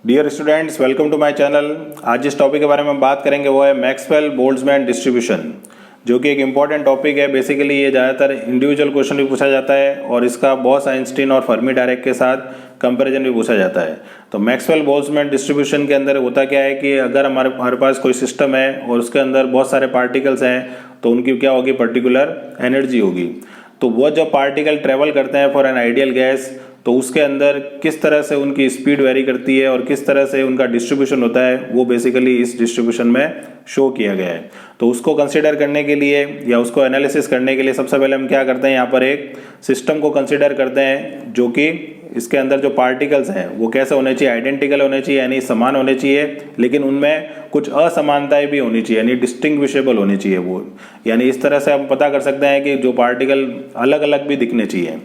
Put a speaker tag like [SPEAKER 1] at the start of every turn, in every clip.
[SPEAKER 1] Dear students, welcome to my channel. आज जिस topic के बारे में बात करेंगे वो है मैक्सवेल बोल्ट्जमैन डिस्ट्रीब्यूशन, जो कि एक इम्पॉर्टेंट टॉपिक है। बेसिकली ये ज़्यादातर इंडिविजुअल क्वेश्चन भी पूछा जाता है और इसका बॉस आइंस्टीन और फर्मी डायरेक्ट के साथ कंपैरिजन भी पूछा जाता है। तो मैक्सवेल बोल्ट्जमैन डिस्ट्रीब्यूशन के अंदर होता क्या है कि अगर हमारे पास कोई सिस्टम है और उसके अंदर बहुत सारे पार्टिकल्स हैं तो उनकी क्या होगी, पर्टिकुलर एनर्जी होगी। तो वो जब पार्टिकल ट्रेवल करते हैं फॉर एन आइडियल गैस, तो उसके अंदर किस तरह से उनकी स्पीड वेरी करती है और किस तरह से उनका डिस्ट्रीब्यूशन होता है, वो बेसिकली इस डिस्ट्रीब्यूशन में शो किया गया है। तो उसको कंसिडर करने के लिए या उसको एनालिसिस करने के लिए सबसे पहले हम क्या करते हैं, यहाँ पर एक सिस्टम को कंसिडर करते हैं जो कि इसके अंदर जो पार्टिकल्स हैं वो कैसे होने चाहिए, आइडेंटिकल होने चाहिए यानी समान होने चाहिए, लेकिन उनमें कुछ असमानताएं भी होनी चाहिए यानी डिस्टिंग्विशेबल होनी चाहिए वो। यानी इस तरह से हम पता कर सकते हैं कि जो पार्टिकल अलग अलग भी दिखने चाहिए।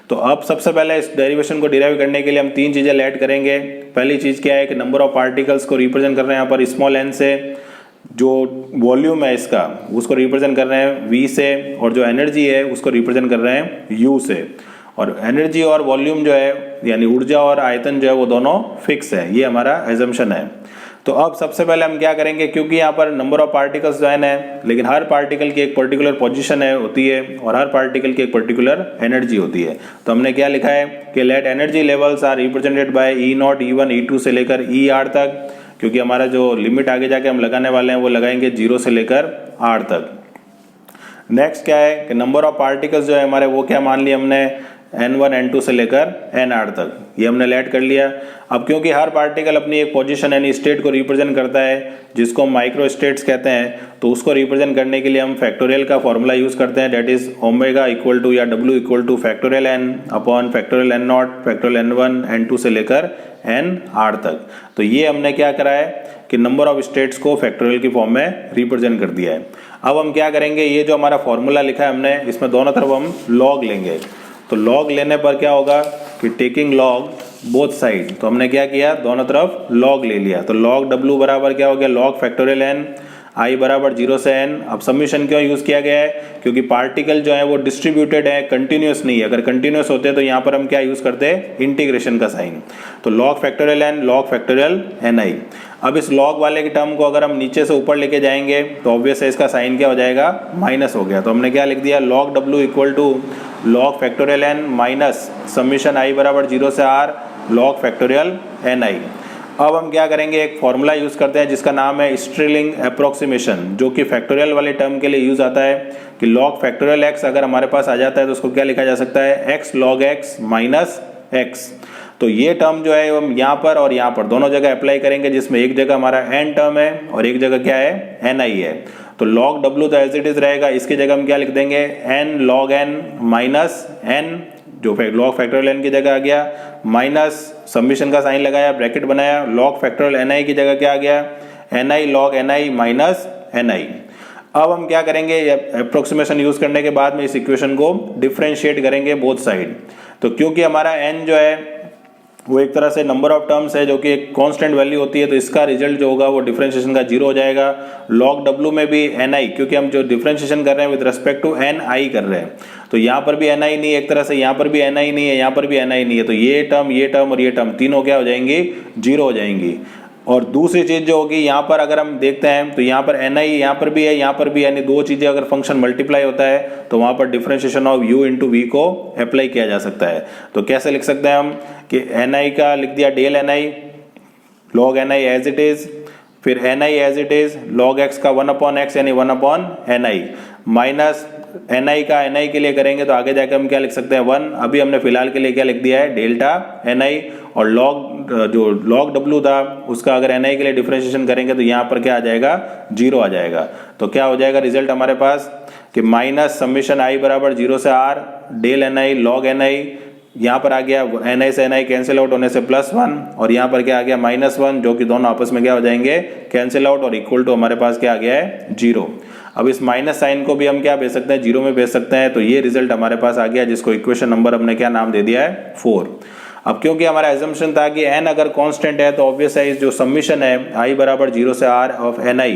[SPEAKER 1] तो अब सबसे पहले इस डेरिवेशन को डिराइव करने के लिए हम तीन चीज़ें ऐड करेंगे। पहली चीज़ क्या है कि नंबर ऑफ पार्टिकल्स को रिप्रेजेंट कर रहे हैं यहाँ पर स्मॉल एन से, जो वॉल्यूम है इसका उसको रिप्रेजेंट कर रहे हैं वी से, और जो एनर्जी है उसको रिप्रेजेंट कर रहे हैं यू से। और एनर्जी और वॉल्यूम जो है यानी ऊर्जा और आयतन जो है वो दोनों फिक्स है, ये हमारा एजम्पशन है। तो अब सबसे पहले हम क्या करेंगे, क्योंकि यहाँ पर नंबर ऑफ पार्टिकल्स जो है लेकिन हर पार्टिकल की एक पर्टिकुलर पोजीशन है होती है और हर पार्टिकल की एक पर्टिकुलर एनर्जी होती है। तो हमने क्या लिखा है कि let energy levels are represented by E0, E1, E2 से लेकर ER तक, क्योंकि हमारा जो लिमिट आगे जाके हम लगाने वाले हैं वो लगाएंगे 0 से लेकर R तक। नेक्स्ट क्या है कि नंबर ऑफ पार्टिकल्स जो है हमारे वो क्या मान लिया हमने, N1, N2 से लेकर NR तक, ये हमने लेट कर लिया। अब क्योंकि हर पार्टिकल अपनी एक पोजीशन यानी स्टेट को रिप्रेजेंट करता है जिसको हम माइक्रो स्टेट्स कहते हैं, तो उसको रिप्रेजेंट करने के लिए हम फैक्टोरियल का फॉर्मूला यूज करते हैं, that is omega equal to या W equal to factorial N upon factorial N0 factorial N1 N2 से लेकर NR तक। तो ये हमने क्या करा है कि नंबर ऑफ स्टेट्स को फैक्टोरियल की फॉर्म में रिप्रेजेंट कर दिया है। अब हम क्या करेंगे, ये जो हमारा फॉर्मूला लिखा है हमने, इसमें दोनों तरफ हम लॉग लेंगे। तो लॉग लेने पर क्या होगा कि टेकिंग लॉग बोथ साइड, तो हमने क्या किया, दोनों तरफ लॉग ले लिया। तो लॉग W बराबर क्या हो गया, लॉग फैक्टोरियल N, I बराबर 0 से N। अब समीशन क्यों यूज किया गया है, क्योंकि पार्टिकल जो है वो डिस्ट्रीब्यूटेड है, कंटिन्यूस नहीं है। अगर कंटिन्यूस होते तो यहाँ पर हम क्या यूज करते हैं, इंटीग्रेशन का साइन। तो log factorial N, log factorial Ni। अब इस लॉग वाले की टर्म को अगर हम नीचे से ऊपर लेके जाएंगे तो ऑब्वियस है इसका साइन क्या हो जाएगा, माइनस हो गया। तो हमने क्या लिख दिया, log W equal to log factorial N minus summation I बराबर 0 से R लॉग फैक्टोरियल Ni। अब हम क्या करेंगे, एक फॉर्मूला यूज करते हैं जिसका नाम है स्ट्रेलिंग अप्रोक्सीमेशन, जो कि फैक्टोरियल वाले टर्म के लिए यूज आता है कि लॉग फैक्टोरियल x अगर हमारे पास आ जाता है तो उसको क्या लिखा जा सकता है, x log x minus x। तो ये टर्म जो है हम यहाँ पर और यहाँ पर दोनों जगह अप्लाई करेंगे, जिसमें एक जगह हमारा n टर्म है और एक जगह क्या है, Ni है। तो log W तो एज इट इज रहेगा, इसकी जगह हम क्या लिख देंगे, n log n minus n, जो लॉग फैक्टोरियल n की जगह आ गया, माइनस सबमिशन का साइन लगाया, ब्रैकेट बनाया, लॉग फैक्टोरियल Ni की जगह क्या आ गया, Ni log Ni minus Ni। अब हम क्या करेंगे, अप्रोक्सीमेशन यूज करने के बाद में इस इक्वेशन को डिफरेंशिएट करेंगे बोथ साइड। तो क्योंकि हमारा n जो है वो एक तरह से नंबर ऑफ टर्म्स है जो कि एक कांस्टेंट वैल्यू होती है, तो इसका रिजल्ट जो होगा वो डिफरेंशिएशन का 0 हो जाएगा। लॉग W में भी Ni, क्योंकि हम जो डिफरेंशिएशन कर रहे हैं विद रिस्पेक्ट टू Ni कर रहे हैं, तो यहाँ पर भी Ni नहीं है एक तरह से, यहाँ पर भी Ni नहीं है, यहाँ पर भी Ni नहीं है। तो ये टर्म और ये टर्म तीनों क्या हो जाएंगी, 0 हो जाएंगी। और दूसरी चीज जो होगी यहाँ पर अगर हम देखते हैं तो यहाँ पर Ni यहाँ पर भी है, यहाँ पर भी, यानी दो चीजें अगर फंक्शन मल्टीप्लाई होता है तो वहां पर differentiation of u into V को अप्लाई किया जा सकता है। तो कैसे लिख सकते हैं हम कि Ni का लिख दिया del Ni log Ni as it is, फिर Ni as it is log x का 1 अपॉन x यानी 1 अपॉन Ni, माइनस Ni का Ni के लिए करेंगे तो आगे जाकर हम क्या लिख सकते हैं 1। अभी हमने फिलहाल के लिए क्या लिख दिया है, डेल्टा Ni, और जो log W था उसका अगर Ni के लिए डिफरेंशिएशन करेंगे तो यहाँ पर क्या आ जाएगा, 0 आ जाएगा। तो क्या हो जाएगा रिजल्ट हमारे पास कि माइनस समीशन I बराबर 0 से R del Ni log Ni, यहाँ पर आ गया Ni से Ni कैंसिल आउट होने से +1, और यहाँ पर क्या आ गया -1, जो कि दोनों आपस में क्या हो जाएंगे, कैंसिल आउट, और इक्वल टू हमारे पास क्या आ गया है, 0। अब इस माइनस साइन को भी हम क्या भेज सकते हैं, 0 में भेज सकते हैं। तो ये रिजल्ट हमारे पास आ गया, जिसको इक्वेशन नंबर हमने क्या नाम दे दिया है, 4। अब क्योंकि हमारा एजम्पशन था कि n अगर कांस्टेंट है तो ऑब्वियस है इस जो सबमिशन है I बराबर 0 से R ऑफ Ni,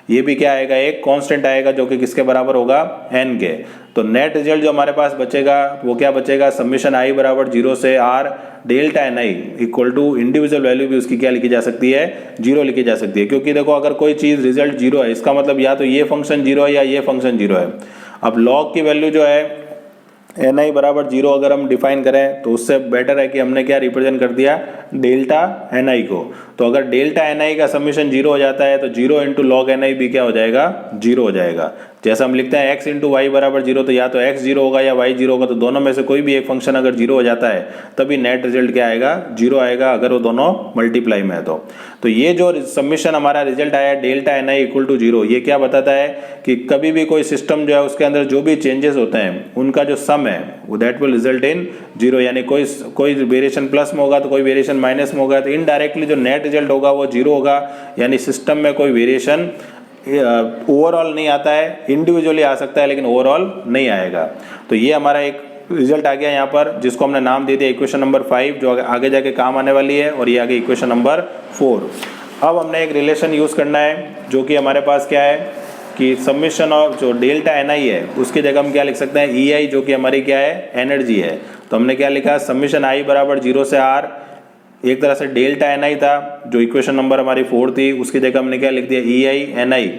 [SPEAKER 1] ये भी क्या आएगा, एक कांस्टेंट आएगा जो कि किसके बराबर होगा, n के। तो नेट रिजल्ट जो हमारे पास बचेगा वो क्या बचेगा, समीशन i बराबर 0 से r delta N I equal to individual value भी उसकी क्या लिखी जा सकती है, 0 लिखी जा सकती है। क्योंकि देखो अगर कोई चीज़ रिजल्ट 0 है इसका मतलब या तो ये फंक्शन 0 है या ये फंक्शन 0 है। अब लॉग की वैल्यू जो है एन आई बराबर 0 अगर हम डिफाइन करें तो उससे बेटर है कि हमने क्या रिप्रेजेंट कर दिया, डेल्टा एन आई को। तो अगर डेल्टा एन आई का समीशन 0 हो जाता है तो 0 इंटू लॉग एन आई भी क्या हो जाएगा, 0 हो जाएगा। जैसा हम लिखते हैं x इंटू वाई बराबर 0, तो या तो x 0 होगा या y 0 होगा, तो दोनों में से कोई भी एक फंक्शन अगर 0 हो जाता है तभी नेट रिजल्ट क्या आएगा, 0 आएगा, अगर वो दोनों मल्टीप्लाई में है तो ये जो समीशन हमारा रिजल्ट आया delta N I equal to 0, ये क्या बताता है कि कभी भी कोई सिस्टम जो है उसके अंदर जो भी चेंजेस होते हैं उनका जो सम है वो दैट विल रिजल्ट इन 0, यानी कोई वेरिएशन प्लस में होगा तो कोई वेरिएशन माइनस में होगा, तो इनडायरेक्टली जो नेट रिजल्ट होगा वो 0 होगा। यानी सिस्टम में कोई वेरिएशन ओवरऑल नहीं आता है, इंडिविजुअली आ सकता है लेकिन ओवरऑल नहीं आएगा। तो ये हमारा एक रिजल्ट आ गया यहाँ पर, जिसको हमने नाम दे दिया इक्वेशन नंबर 5, जो आगे जाके काम आने वाली है, और ये आगे इक्वेशन नंबर 4। अब हमने एक रिलेशन यूज़ करना है जो कि हमारे पास क्या है कि समीशन ऑफ जो डेल्टा एन आई है उसकी जगह हम क्या लिख सकते हैं, ई आई, जो कि हमारी क्या है, एनर्जी है। तो हमने क्या लिखा, समीशन आई बराबर 0 से r, एक तरह से डेल्टा एन आई था जो इक्वेशन नंबर हमारी 4 थी, उसकी जगह हमने क्या लिख दिया, E I N I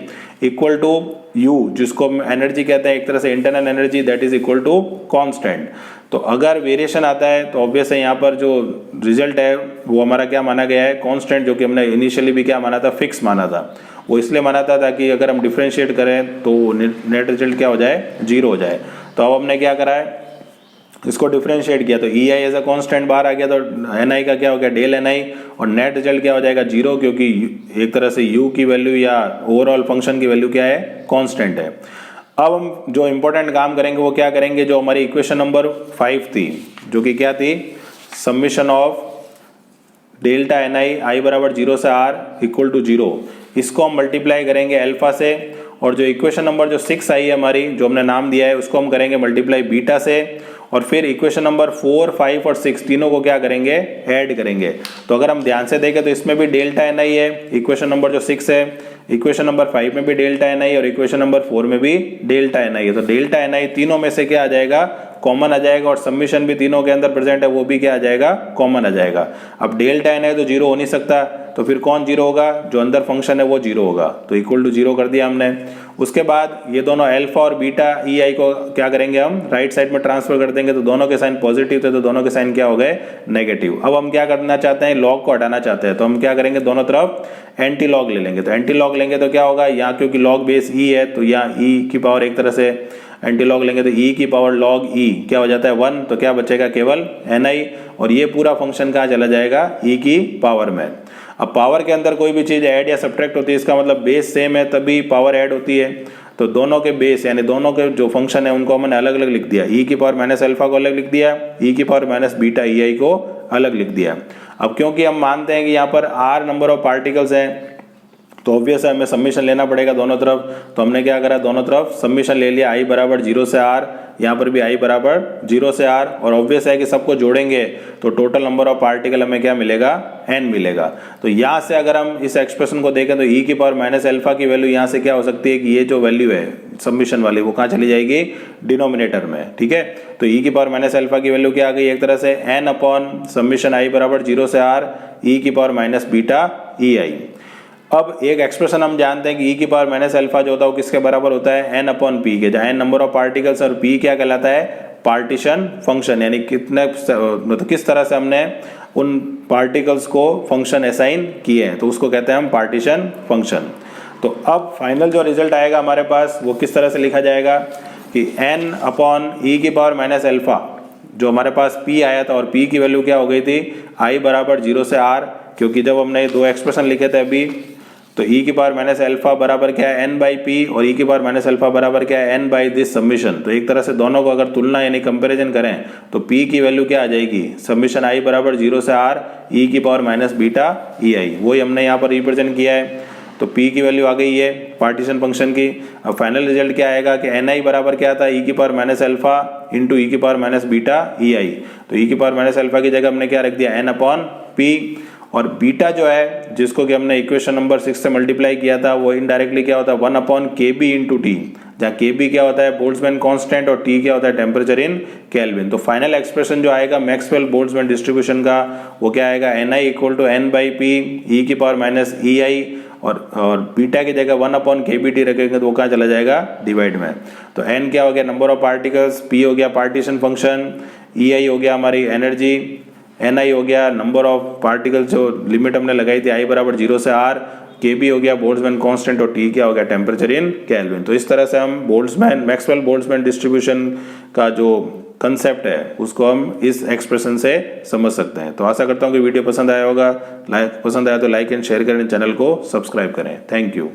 [SPEAKER 1] equal to U, जिसको हम एनर्जी कहते हैं, एक तरह से internal energy, that is equal to constant. तो अगर वेरिएशन आता है तो ऑब्वियस है यहाँ पर जो रिजल्ट है वो हमारा क्या माना गया है, कांस्टेंट, जो कि हमने इनिशियली भी क्या माना था, फिक्स माना था। वो इसलिए माना था ताकि अगर हम डिफ्रेंशिएट करें तो नेट रिजल्ट क्या हो जाए, 0 हो जाए। तो अब हमने क्या करा है, इसको डिफरेंशिएट किया तो ई आई एज अ कॉन्स्टेंट बाहर आ गया, तो एन आई का क्या हो गया, डेल एन आई, और नेट रिजल्ट क्या हो जाएगा, 0, क्योंकि एक तरह से यू की वैल्यू या ओवरऑल फंक्शन की वैल्यू क्या है, कांस्टेंट है। अब हम जो इंपॉर्टेंट काम करेंगे वो क्या करेंगे, जो हमारी इक्वेशन नंबर 5 थी, जो कि क्या थी, समीशन ऑफ डेल्टा एन आई, आई बराबर 0 से r इक्वल टू 0, इसको हम मल्टीप्लाई करेंगे अल्फा से, और जो इक्वेशन नंबर जो 6 आई है हमारी, जो हमने नाम दिया है, उसको हम करेंगे मल्टीप्लाई बीटा से, और फिर इक्वेशन नंबर 4, 5 और 6 तीनों को क्या करेंगे, ऐड करेंगे। तो अगर हम ध्यान से देखें तो इसमें भी डेल्टा एन आई है, इक्वेशन नंबर जो 6 है, इक्वेशन नंबर 5 में भी डेल्टा एन आई, और इक्वेशन नंबर 4 में भी डेल्टा एन आई है। तो डेल्टा एन आई तीनों में से क्या आ जाएगा, कॉमन आ जाएगा, और समीशन भी तीनों के अंदर प्रेजेंट है वो भी क्या आ जाएगा, कॉमन आ जाएगा। अब डेल्टा एन आई तो 0 हो नहीं सकता, तो फिर कौन 0 होगा, जो अंदर फंक्शन है वो 0 होगा, तो इक्वल टू 0 कर दिया हमने। उसके बाद ये दोनों अल्फा और बीटा ई आई को क्या करेंगे, हम राइट साइड में ट्रांसफर कर देंगे, तो दोनों के साइन पॉजिटिव थे तो दोनों के साइन क्या हो गए, नेगेटिव। अब हम क्या करना चाहते हैं, लॉग को हटाना चाहते हैं, तो हम क्या करेंगे, दोनों तरफ एंटी लॉग ले लेंगे। तो एंटी लॉग लेंगे तो क्या होगा, यहाँ क्योंकि लॉग बेस ई है तो यहाँ ई की पावर एक तरह से एंटी लॉग लेंगे तो ई की पावर लॉग ई क्या हो जाता है, 1, तो क्या बचेगा, केवल एन आई, और ये पूरा फंक्शन कहाँ चला जाएगा, ई की पावर में। अब पावर के अंदर कोई भी चीज़ ऐड या सब्ट्रैक्ट होती है, इसका मतलब बेस सेम है तभी पावर ऐड होती है। तो दोनों के बेस यानी दोनों के जो फंक्शन है उनको हमने अलग अलग लिख दिया, ई की पावर माइनस अल्फा को अलग लिख दिया, ई की पावर माइनस बीटा ई आई को अलग लिख दिया। अब क्योंकि हम मानते हैं कि यहाँ पर आर नंबर ऑफ पार्टिकल्स हैं तो ऑब्वियस है हमें समीशन लेना पड़ेगा दोनों तरफ, तो हमने क्या करा, दोनों तरफ समीशन ले लिया, आई बराबर 0 से r, यहाँ पर भी आई बराबर 0 से r, और ऑब्वियस है कि सबको जोड़ेंगे तो टोटल नंबर ऑफ पार्टिकल हमें क्या मिलेगा, n मिलेगा। तो यहाँ से अगर हम इस एक्सप्रेशन को देखें तो e की पावर माइनस अल्फा की वैल्यू यहाँ से क्या हो सकती है कि ये जो वैल्यू है सबमिशन वाली वो कहाँ चली जाएगी, डिनोमिनेटर में, ठीक है। तो e की पावर माइनस अल्फा की वैल्यू क्या आ गई, एक तरह से n अपॉन समीशन आई बराबर 0 से r e की पावर माइनस बीटा ई आई। अब एक एक्सप्रेशन हम जानते हैं कि e की पावर माइनस अल्फा जो होता है वो किसके बराबर होता है, n अपॉन पी के, जहाँ n नंबर ऑफ पार्टिकल्स और p क्या कहलाता है, पार्टीशन फंक्शन, यानी कितने मतलब किस तरह से हमने उन पार्टिकल्स को फंक्शन असाइन किए हैं, तो उसको कहते हैं हम पार्टीशन फंक्शन। तो अब फाइनल जो रिजल्ट आएगा हमारे पास वो किस तरह से लिखा जाएगा कि n अपॉन ई की पावर माइनस अल्फा, जो हमारे पास p आया था और p की वैल्यू क्या हो गई थी, i बराबर 0 से r, क्योंकि जब हमने दो एक्सप्रेशन लिखे थे अभी तो e की पावर माइनस अल्फा बराबर क्या है, n बाई पी, और e की पावर माइनस अल्फा बराबर क्या है, n बाई दिस समीशन। तो एक तरह से दोनों को अगर तुलना यानी कंपैरिजन करें तो p की वैल्यू क्या आ जाएगी, समीशन i बराबर 0 से r e की पावर माइनस बीटा ई आई, वही हमने यहाँ पर रिप्रेजेंट किया है। तो p की वैल्यू आ गई है पार्टीशन फंक्शन की। अब फाइनल रिजल्ट क्या आएगा कि एन आई बराबर क्या था, e की पावर माइनस अल्फा इंटू ई की पावर माइनस बीटा ई आई। तो e की पावर माइनस अल्फा की जगह हमने क्या रख दिया, n अपॉन पी, और बीटा जो है जिसको कि हमने इक्वेशन नंबर 6 से मल्टीप्लाई किया था वो इनडायरेक्टली क्या होता है 1/kb इंटू टी, जहाँ kb क्या होता है बोल्ट्जमैन कांस्टेंट और t क्या होता है टेम्परेचर इन केल्विन। तो फाइनल एक्सप्रेशन जो आएगा मैक्सवेल बोल्ट्जमैन डिस्ट्रीब्यूशन का वो क्या आएगा Ni equal to n/p e की पावर माइनस ei और बीटा की जगह 1/kbt रखेंगे तो वो कहाँ चला जाएगा डिवाइड में। तो n क्या हो गया नंबर ऑफ पार्टिकल्स, p हो गया पार्टीशन फंक्शन, ei हो गया हमारी एनर्जी, Ni हो गया नंबर ऑफ पार्टिकल्स जो लिमिट हमने लगाई थी i बराबर 0 से r, kb हो गया बोल्ट्जमैन कांस्टेंट और t क्या हो गया टेम्परेचर इन केल्विन। तो इस तरह से हम मैक्सवेल बोल्ट्जमैन डिस्ट्रीब्यूशन का जो कंसेप्ट है उसको हम इस एक्सप्रेशन से समझ सकते हैं। तो आशा करता हूँ कि वीडियो पसंद आया होगा, पसंद आया तो लाइक एंड शेयर करें, चैनल को सब्सक्राइब करें। Thank you.